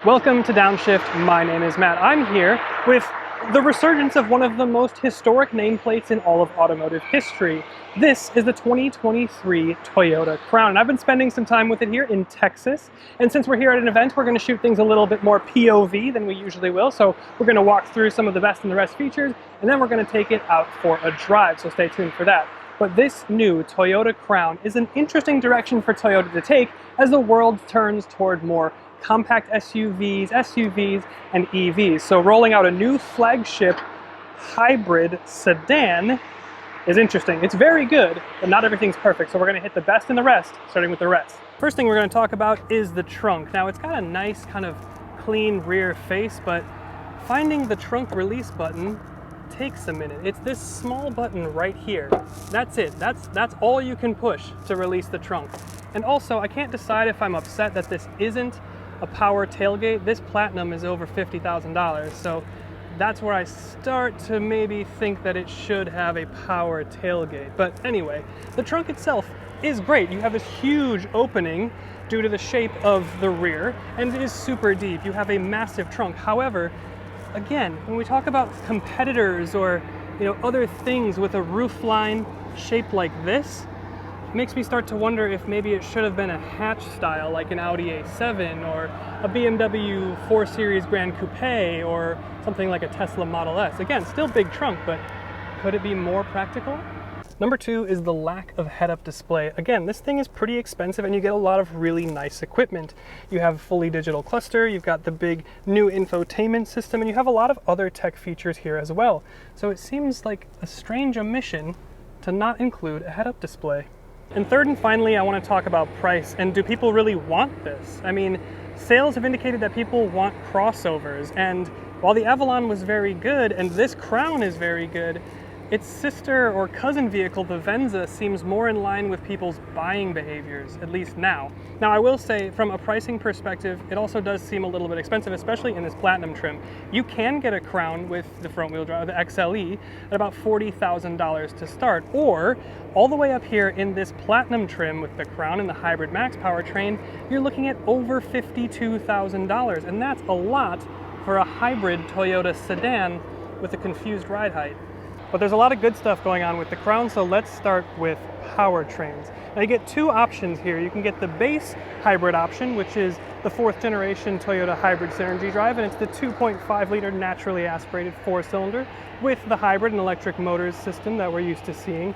Welcome to Downshift. My name is Matt. I'm here with the resurgence of one of the most historic nameplates in all of automotive history. This is the 2023 Toyota Crown, and I've been spending some time with it here in Texas. And since we're here at an event, we're going to shoot things a little bit more POV than we usually will. So we're going to walk through some of the best and the rest features, and then we're going to take it out for a drive. So stay tuned for that. But this new Toyota Crown is an interesting direction for Toyota to take as the world turns toward more compact SUVs, and EVs. So rolling out a new flagship hybrid sedan is interesting. It's very good, but not everything's perfect. So we're gonna hit the best and the rest, starting with the rest. First thing we're gonna talk about is the trunk. Now it's got a nice kind of clean rear face, but finding the trunk release button takes a minute. It's this small button right here. That's it. That's all you can push to release the trunk. And also, I can't decide if I'm upset that this isn't a power tailgate. This Platinum is over $50,000, so that's where I start to maybe think that it should have a power tailgate. But anyway, the trunk itself is great. You have this huge opening due to the shape of the rear, and it is super deep. You have a massive trunk. However, again, when we talk about competitors or other things with a roofline shaped like this, it makes me start to wonder if maybe it should have been a hatch style like an Audi A7 or a BMW 4 Series Grand Coupe or something like a Tesla Model S. Again, still big trunk, but could it be more practical? Number two is the lack of head-up display. Again, this thing is pretty expensive and you get a lot of really nice equipment. You have fully digital cluster, you've got the big new infotainment system, and you have a lot of other tech features here as well. So it seems like a strange omission to not include a head-up display. And third and finally, I want to talk about price. And do people really want this? I mean, sales have indicated that people want crossovers. And while the Avalon was very good, and this Crown is very good, its sister or cousin vehicle, the Venza, seems more in line with people's buying behaviors, at least now. Now, I will say, from a pricing perspective, it also does seem a little bit expensive, especially in this Platinum trim. You can get a Crown with the front-wheel drive, the XLE, at about $40,000 to start, or all the way up here in this Platinum trim with the Crown and the Hybrid Max powertrain, you're looking at over $52,000, and that's a lot for a hybrid Toyota sedan with a confused ride height. But there's a lot of good stuff going on with the Crown, so let's start with powertrains. Now you get two options here. You can get the base hybrid option, which is the 4th generation Toyota hybrid synergy drive, and it's the 2.5 liter naturally aspirated 4-cylinder with the hybrid and electric motors system that we're used to seeing.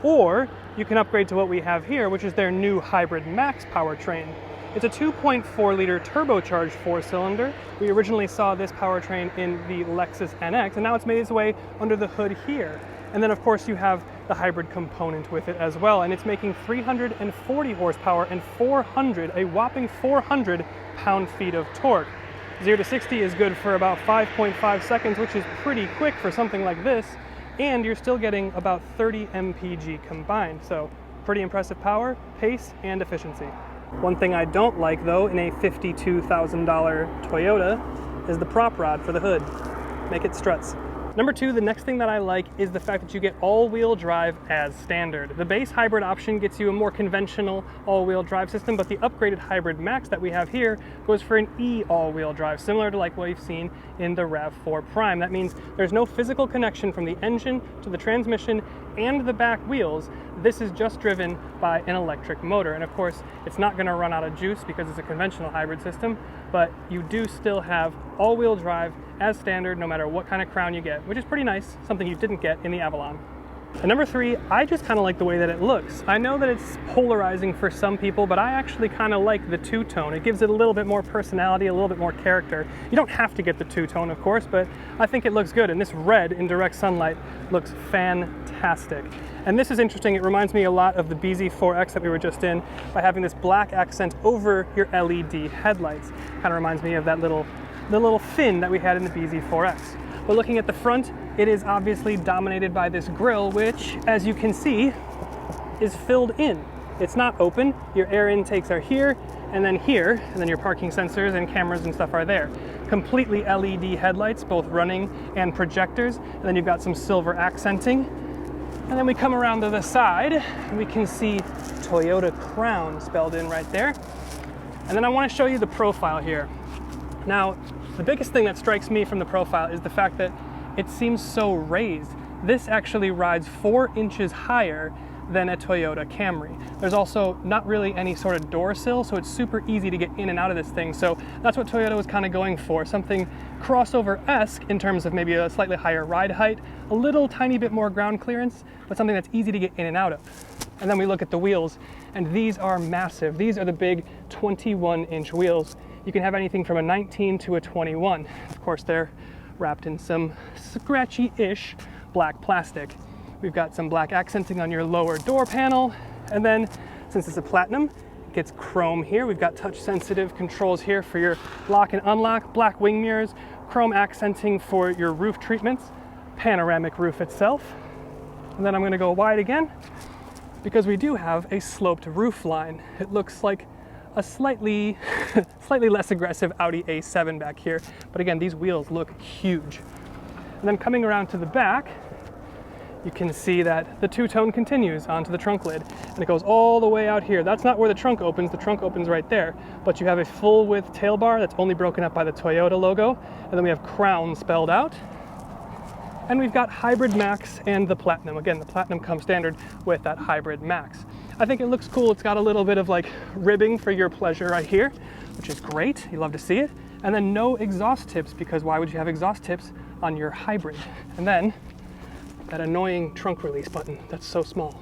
Or you can upgrade to what we have here, which is their new Hybrid Max powertrain. It's a 2.4 liter turbocharged 4-cylinder. We originally saw this powertrain in the Lexus NX, and now it's made its way under the hood here. And then of course you have the hybrid component with it as well, and it's making 340 horsepower and a whopping 400 pound-feet of torque. 0 to 60 is good for about 5.5 seconds, which is pretty quick for something like this, and you're still getting about 30 mpg combined. So pretty impressive power, pace, and efficiency. One thing I don't like, though, in a $52,000 Toyota is the prop rod for the hood. Make it struts. Number two, the next thing that I like is the fact that you get all-wheel drive as standard. The base hybrid option gets you a more conventional all-wheel drive system, but the upgraded Hybrid Max that we have here goes for an e-all-wheel drive, similar to like what we've seen in the RAV4 Prime. That means there's no physical connection from the engine to the transmission and the back wheels. This is just driven by an electric motor. And of course, it's not going to run out of juice because it's a conventional hybrid system, but you do still have all-wheel drive as standard no matter what kind of Crown you get, which is pretty nice, something you didn't get in the Avalon. And number three, I just kind of like the way that it looks. I know that it's polarizing for some people, but I actually kind of like the two-tone. It gives it a little bit more personality, a little bit more character. You don't have to get the two-tone, of course, but I think it looks good. And this red in direct sunlight looks fantastic. And this is interesting. It reminds me a lot of the BZ4X that we were just in by having this black accent over your LED headlights. Kind of reminds me of that the little fin that we had in the BZ4X. But looking at the front, it is obviously dominated by this grille, which, as you can see, is filled in. It's not open. Your air intakes are here, and then your parking sensors and cameras and stuff are there. Completely LED headlights, both running and projectors, and then you've got some silver accenting. And then we come around to the side, and we can see Toyota Crown spelled in right there. And then I want to show you the profile here. Now, the biggest thing that strikes me from the profile is the fact that it seems so raised. This actually rides 4 inches higher than a Toyota Camry. There's also not really any sort of door sill, so it's super easy to get in and out of this thing. So that's what Toyota was kind of going for, something crossover-esque in terms of maybe a slightly higher ride height, a little tiny bit more ground clearance, but something that's easy to get in and out of. And then we look at the wheels, and these are massive. These are the big 21-inch wheels. You can have anything from a 19 to a 21. Of course, they're wrapped in some scratchy-ish black plastic. We've got some black accenting on your lower door panel, and then since it's a platinum, it gets chrome here. We've got touch sensitive controls here for your lock and unlock, black wing mirrors, chrome accenting for your roof treatments, panoramic roof itself. And then I'm going to go wide again because we do have a sloped roof line. It looks like a slightly less aggressive Audi A7 back here, but again, these wheels look huge. And then coming around to the back, you can see that the two-tone continues onto the trunk lid, and it goes all the way out here. That's not where the trunk opens right there, but you have a full width tail bar that's only broken up by the Toyota logo, and then we have Crown spelled out. And we've got Hybrid Max and the Platinum. Again, the Platinum comes standard with that Hybrid Max. I think it looks cool. It's got a little bit of like ribbing for your pleasure right here, which is great. You love to see it. And then no exhaust tips, because why would you have exhaust tips on your Hybrid? And then that annoying trunk release button that's so small.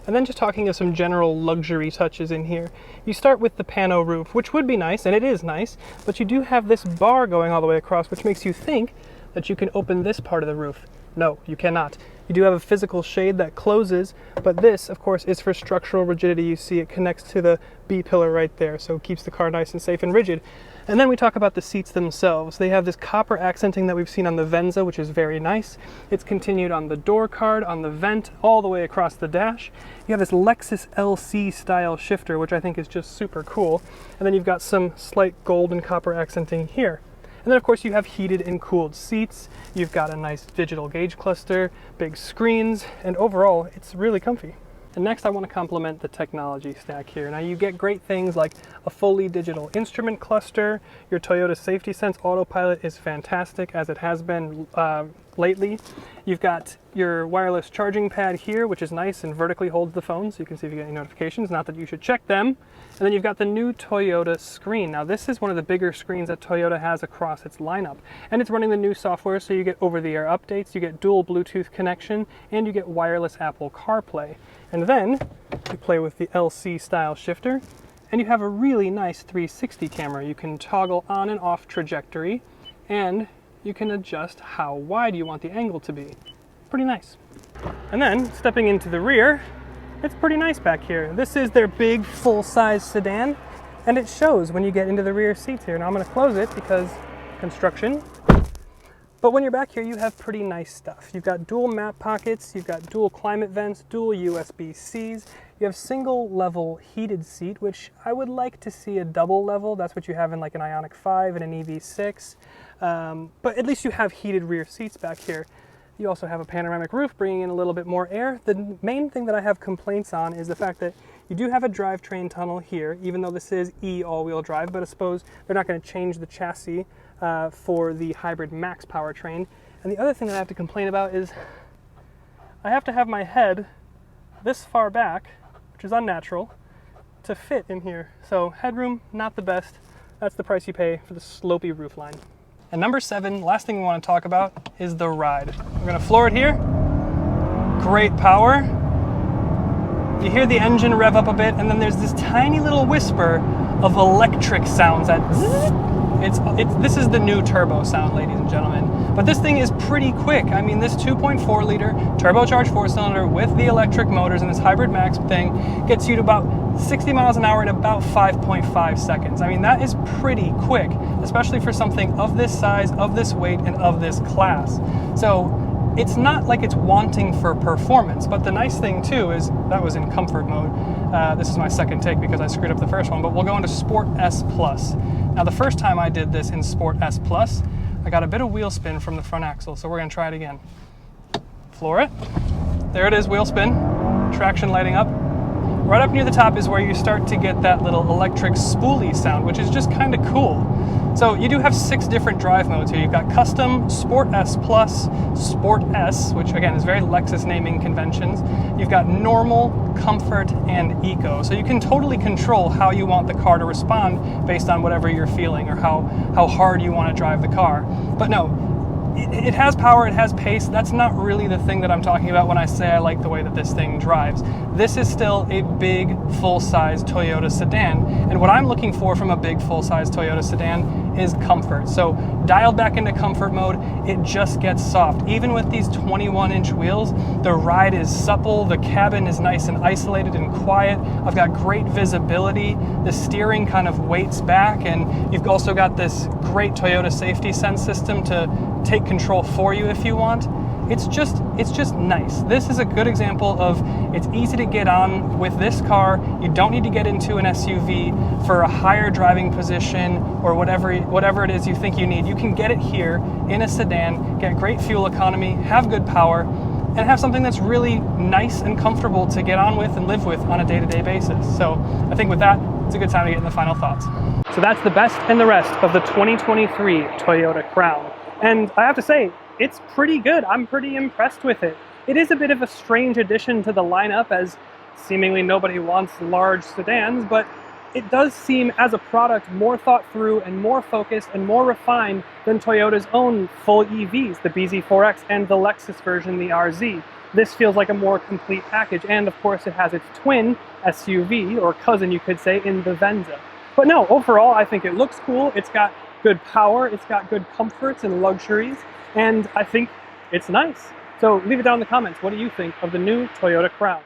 And then just talking of some general luxury touches in here, you start with the pano roof, which would be nice, and it is nice, but you do have this bar going all the way across, which makes you think that you can open this part of the roof. No, you cannot. You do have a physical shade that closes, but this, of course, is for structural rigidity. You see it connects to the B pillar right there, so it keeps the car nice and safe and rigid. And then we talk about the seats themselves. They have this copper accenting that we've seen on the Venza, which is very nice. It's continued on the door card, on the vent, all the way across the dash. You have this Lexus LC style shifter, which I think is just super cool. And then you've got some slight gold and copper accenting here. And then of course you have heated and cooled seats. You've got a nice digital gauge cluster, big screens, and overall it's really comfy. And next I want to compliment the technology stack here. Now you get great things like a fully digital instrument cluster. Your Toyota Safety Sense autopilot is fantastic, as it has been lately. You've got your wireless charging pad here, which is nice and vertically holds the phone, so you can see if you get any notifications. Not that you should check them. And then you've got the new Toyota screen. Now this is one of the bigger screens that Toyota has across its lineup. And it's running the new software, so you get over-the-air updates, you get dual Bluetooth connection, and you get wireless Apple CarPlay. And then you play with the LC style shifter, and you have a really nice 360 camera. You can toggle on and off trajectory, and you can adjust how wide you want the angle to be. Pretty nice. And then stepping into the rear, it's pretty nice back here. This is their big full-size sedan, and it shows when you get into the rear seats here. Now I'm going to close it because construction. But when you're back here, you have pretty nice stuff. You've got dual map pockets, you've got dual climate vents, dual USB-Cs, you have single level heated seat, which I would like to see a double level. That's what you have in like an Ioniq 5 and an EV6. But at least you have heated rear seats back here. You also have a panoramic roof, bringing in a little bit more air. The main thing that I have complaints on is the fact that you do have a drivetrain tunnel here, even though this is E all-wheel drive, but I suppose they're not going to change the chassis for the Hybrid Max powertrain. And the other thing that I have to complain about is I have to have my head this far back, which is unnatural, to fit in here. So headroom, not the best. That's the price you pay for the slopey roofline. And number 7, last thing we want to talk about is the ride. We're going to floor it here. Great power. You hear the engine rev up a bit, and then there's this tiny little whisper of electric sounds that this is the new turbo sound, ladies and gentlemen. But this thing is pretty quick. I mean, this 2.4 liter turbocharged 4-cylinder with the electric motors and this Hybrid Max thing gets you to about 60 miles an hour in about 5.5 seconds. I mean, that is pretty quick, especially for something of this size, of this weight, and of this class. So it's not like it's wanting for performance, but the nice thing too is that was in comfort mode. This is my second take because I screwed up the first one, but we'll go into Sport S Plus. Now the first time I did this in Sport S Plus, I got a bit of wheel spin from the front axle, so we're gonna try it again. Floor it. There it is, wheel spin. Traction lighting up. right up near the top is where you start to get that little electric spoolie sound, which is just kind of cool. So you do have 6 different drive modes here. You've got Custom, Sport S Plus, Sport S, which again is very Lexus naming conventions. You've got Normal, Comfort, and Eco. So you can totally control how you want the car to respond based on whatever you're feeling or how hard you want to drive the car. But no, it has power, it has pace. That's not really the thing that I'm talking about when I say I like the way that this thing drives. This is still a big, full-size Toyota sedan, and what I'm looking for from a big, full-size Toyota sedan is comfort. So dialed back into comfort mode, it just gets soft. Even with these 21-inch wheels, the ride is supple, the cabin is nice and isolated and quiet. I've got great visibility, the steering kind of weights back, and you've also got this great Toyota safety sense system to take control for you if you want. It's just nice. This is a good example of it's easy to get on with this car. You don't need to get into an SUV for a higher driving position or whatever it is you think you need. You can get it here in a sedan, get great fuel economy, have good power, and have something that's really nice and comfortable to get on with and live with on a day-to-day basis. So I think with that, it's a good time to get in the final thoughts. So that's the best and the rest of the 2023 Toyota Crown. And I have to say, it's pretty good. I'm pretty impressed with it. It is a bit of a strange addition to the lineup, as seemingly nobody wants large sedans, but it does seem as a product more thought through and more focused and more refined than Toyota's own full EVs, the BZ4X and the Lexus version, the RZ. This feels like a more complete package, and of course it has its twin SUV, or cousin you could say, in the Venza. But no, overall I think it looks cool. It's got good power, it's got good comforts and luxuries, and I think it's nice. So leave it down in the comments. What do you think of the new Toyota Crown?